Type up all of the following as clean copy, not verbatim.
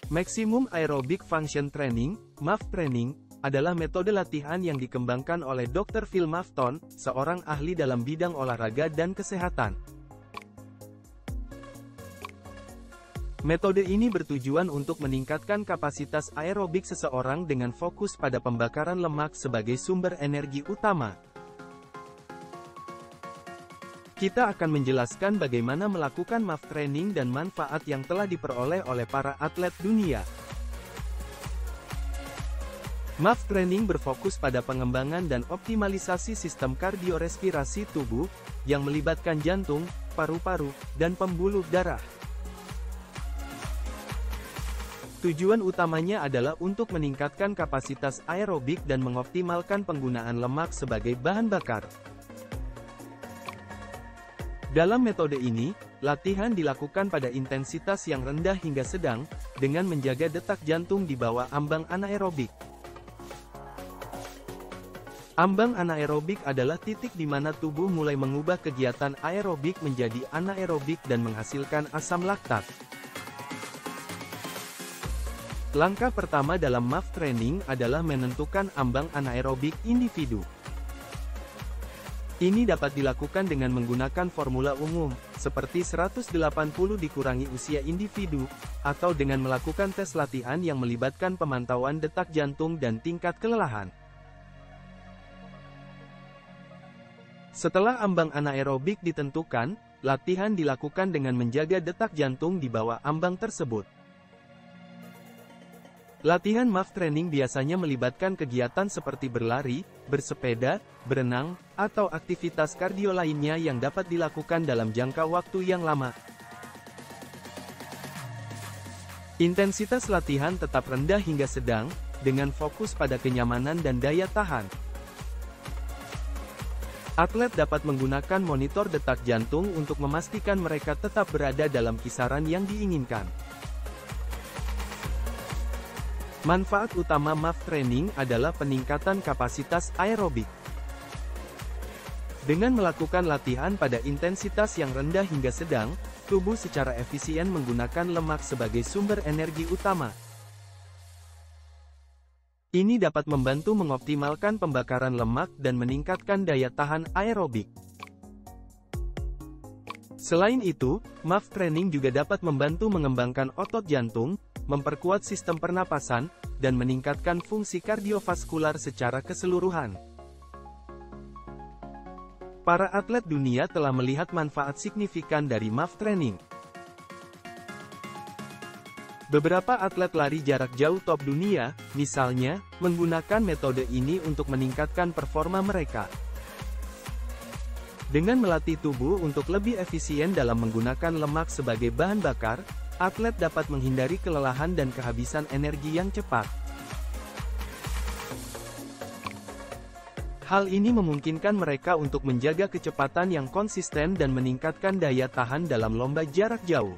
Maximum Aerobic Function Training, MAF Training, adalah metode latihan yang dikembangkan oleh Dr. Phil Mafton, seorang ahli dalam bidang olahraga dan kesehatan. Metode ini bertujuan untuk meningkatkan kapasitas aerobik seseorang dengan fokus pada pembakaran lemak sebagai sumber energi utama. Kita akan menjelaskan bagaimana melakukan MAF training dan manfaat yang telah diperoleh oleh para atlet dunia. MAF training berfokus pada pengembangan dan optimalisasi sistem kardiorespirasi tubuh, yang melibatkan jantung, paru-paru, dan pembuluh darah. Tujuan utamanya adalah untuk meningkatkan kapasitas aerobik dan mengoptimalkan penggunaan lemak sebagai bahan bakar. Dalam metode ini, latihan dilakukan pada intensitas yang rendah hingga sedang, dengan menjaga detak jantung di bawah ambang anaerobik. Ambang anaerobik adalah titik di mana tubuh mulai mengubah kegiatan aerobik menjadi anaerobik dan menghasilkan asam laktat. Langkah pertama dalam MAF training adalah menentukan ambang anaerobik individu. Ini dapat dilakukan dengan menggunakan formula umum, seperti 180 dikurangi usia individu, atau dengan melakukan tes latihan yang melibatkan pemantauan detak jantung dan tingkat kelelahan. Setelah ambang anaerobik ditentukan, latihan dilakukan dengan menjaga detak jantung di bawah ambang tersebut. Latihan MAF training biasanya melibatkan kegiatan seperti berlari, bersepeda, berenang, atau aktivitas kardio lainnya yang dapat dilakukan dalam jangka waktu yang lama. Intensitas latihan tetap rendah hingga sedang, dengan fokus pada kenyamanan dan daya tahan. Atlet dapat menggunakan monitor detak jantung untuk memastikan mereka tetap berada dalam kisaran yang diinginkan. Manfaat utama MAF training adalah peningkatan kapasitas aerobik. Dengan melakukan latihan pada intensitas yang rendah hingga sedang, tubuh secara efisien menggunakan lemak sebagai sumber energi utama. Ini dapat membantu mengoptimalkan pembakaran lemak dan meningkatkan daya tahan aerobik. Selain itu, MAF training juga dapat membantu mengembangkan otot jantung, memperkuat sistem pernapasan, dan meningkatkan fungsi kardiovaskular secara keseluruhan. Para atlet dunia telah melihat manfaat signifikan dari MAF training. Beberapa atlet lari jarak jauh top dunia, misalnya, menggunakan metode ini untuk meningkatkan performa mereka. Dengan melatih tubuh untuk lebih efisien dalam menggunakan lemak sebagai bahan bakar, atlet dapat menghindari kelelahan dan kehabisan energi yang cepat. Hal ini memungkinkan mereka untuk menjaga kecepatan yang konsisten dan meningkatkan daya tahan dalam lomba jarak jauh.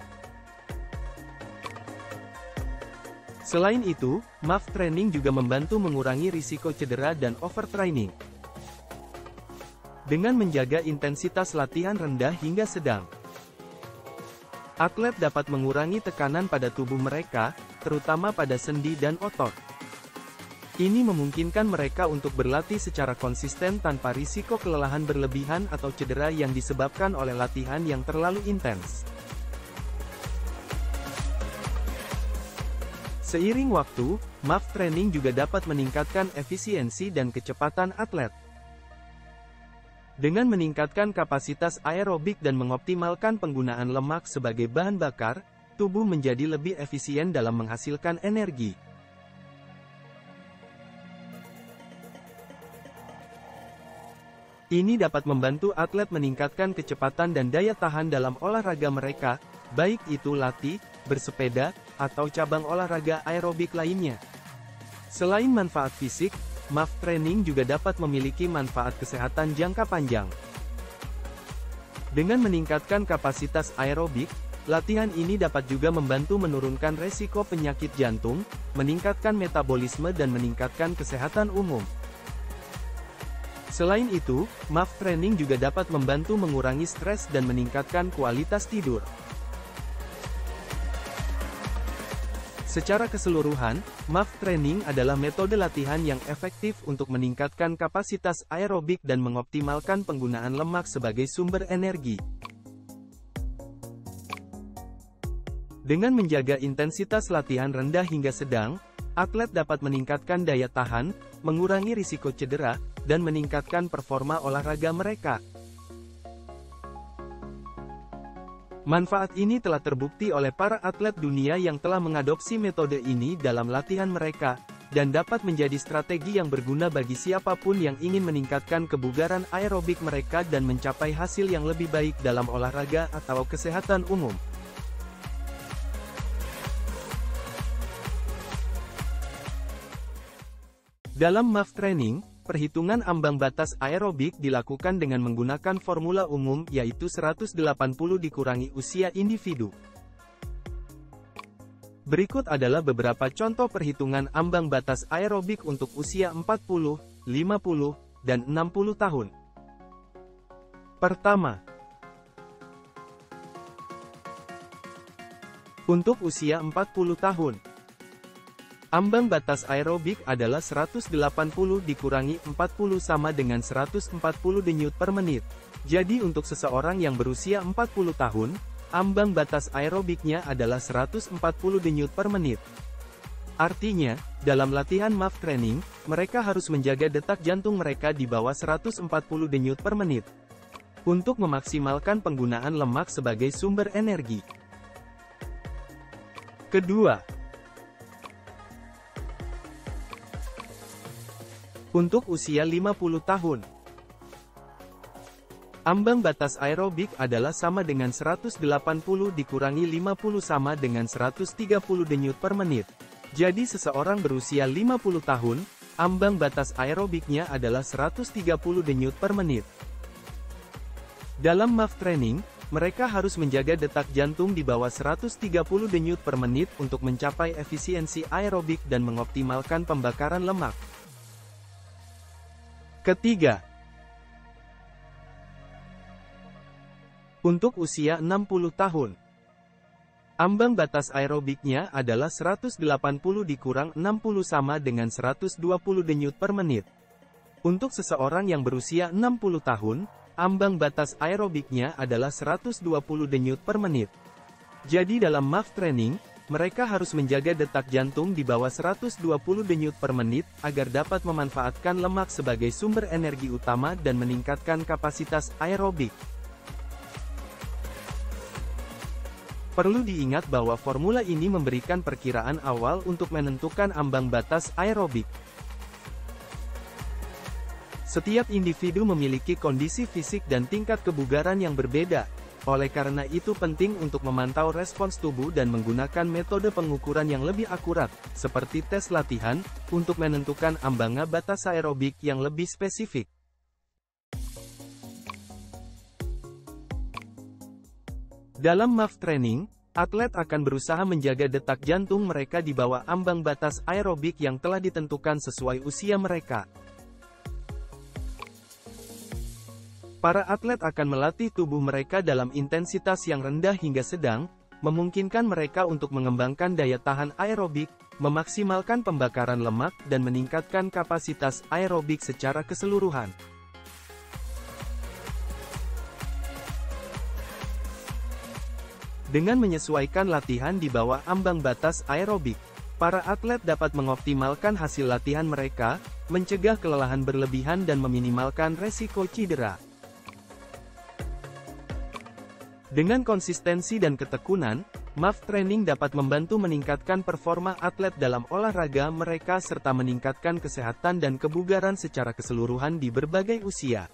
Selain itu, MAF training juga membantu mengurangi risiko cedera dan overtraining. Dengan menjaga intensitas latihan rendah hingga sedang, atlet dapat mengurangi tekanan pada tubuh mereka, terutama pada sendi dan otot. Ini memungkinkan mereka untuk berlatih secara konsisten tanpa risiko kelelahan berlebihan atau cedera yang disebabkan oleh latihan yang terlalu intens. Seiring waktu, MAF training juga dapat meningkatkan efisiensi dan kecepatan atlet. Dengan meningkatkan kapasitas aerobik dan mengoptimalkan penggunaan lemak sebagai bahan bakar, tubuh menjadi lebih efisien dalam menghasilkan energi. Ini dapat membantu atlet meningkatkan kecepatan dan daya tahan dalam olahraga mereka, baik itu lari, bersepeda, atau cabang olahraga aerobik lainnya. Selain manfaat fisik, MAF training juga dapat memiliki manfaat kesehatan jangka panjang. Dengan meningkatkan kapasitas aerobik, latihan ini dapat juga membantu menurunkan resiko penyakit jantung, meningkatkan metabolisme dan meningkatkan kesehatan umum. Selain itu, MAF training juga dapat membantu mengurangi stres dan meningkatkan kualitas tidur. Secara keseluruhan, MAF training adalah metode latihan yang efektif untuk meningkatkan kapasitas aerobik dan mengoptimalkan penggunaan lemak sebagai sumber energi. Dengan menjaga intensitas latihan rendah hingga sedang, atlet dapat meningkatkan daya tahan, mengurangi risiko cedera, dan meningkatkan performa olahraga mereka. Manfaat ini telah terbukti oleh para atlet dunia yang telah mengadopsi metode ini dalam latihan mereka, dan dapat menjadi strategi yang berguna bagi siapapun yang ingin meningkatkan kebugaran aerobik mereka dan mencapai hasil yang lebih baik dalam olahraga atau kesehatan umum. Dalam MAF training, perhitungan ambang batas aerobik dilakukan dengan menggunakan formula umum yaitu 180 dikurangi usia individu. Berikut adalah beberapa contoh perhitungan ambang batas aerobik untuk usia 40, 50, dan 60 tahun. Pertama, untuk usia 40 tahun. Ambang batas aerobik adalah 180 dikurangi 40 sama dengan 140 denyut per menit. Jadi untuk seseorang yang berusia 40 tahun, ambang batas aerobiknya adalah 140 denyut per menit. Artinya, dalam latihan MAF training, mereka harus menjaga detak jantung mereka di bawah 140 denyut per menit. Untuk memaksimalkan penggunaan lemak sebagai sumber energi. Kedua, untuk usia 50 tahun. Ambang batas aerobik adalah sama dengan 180 dikurangi 50 sama dengan 130 denyut per menit. Jadi seseorang berusia 50 tahun, ambang batas aerobiknya adalah 130 denyut per menit. Dalam MAF training, mereka harus menjaga detak jantung di bawah 130 denyut per menit untuk mencapai efisiensi aerobik dan mengoptimalkan pembakaran lemak. Ketiga, untuk usia 60 tahun. Ambang batas aerobiknya adalah 180 dikurang 60 sama dengan 120 denyut per menit. Untuk seseorang yang berusia 60 tahun, ambang batas aerobiknya adalah 120 denyut per menit. Jadi dalam MAF training, mereka harus menjaga detak jantung di bawah 120 denyut per menit, agar dapat memanfaatkan lemak sebagai sumber energi utama dan meningkatkan kapasitas aerobik. Perlu diingat bahwa formula ini memberikan perkiraan awal untuk menentukan ambang batas aerobik. Setiap individu memiliki kondisi fisik dan tingkat kebugaran yang berbeda. Oleh karena itu penting untuk memantau respons tubuh dan menggunakan metode pengukuran yang lebih akurat, seperti tes latihan, untuk menentukan ambang batas aerobik yang lebih spesifik. Dalam MAF training, atlet akan berusaha menjaga detak jantung mereka di bawah ambang batas aerobik yang telah ditentukan sesuai usia mereka. Para atlet akan melatih tubuh mereka dalam intensitas yang rendah hingga sedang, memungkinkan mereka untuk mengembangkan daya tahan aerobik, memaksimalkan pembakaran lemak dan meningkatkan kapasitas aerobik secara keseluruhan. Dengan menyesuaikan latihan di bawah ambang batas aerobik, para atlet dapat mengoptimalkan hasil latihan mereka, mencegah kelelahan berlebihan dan meminimalkan resiko cedera. Dengan konsistensi dan ketekunan, MAF training dapat membantu meningkatkan performa atlet dalam olahraga mereka serta meningkatkan kesehatan dan kebugaran secara keseluruhan di berbagai usia.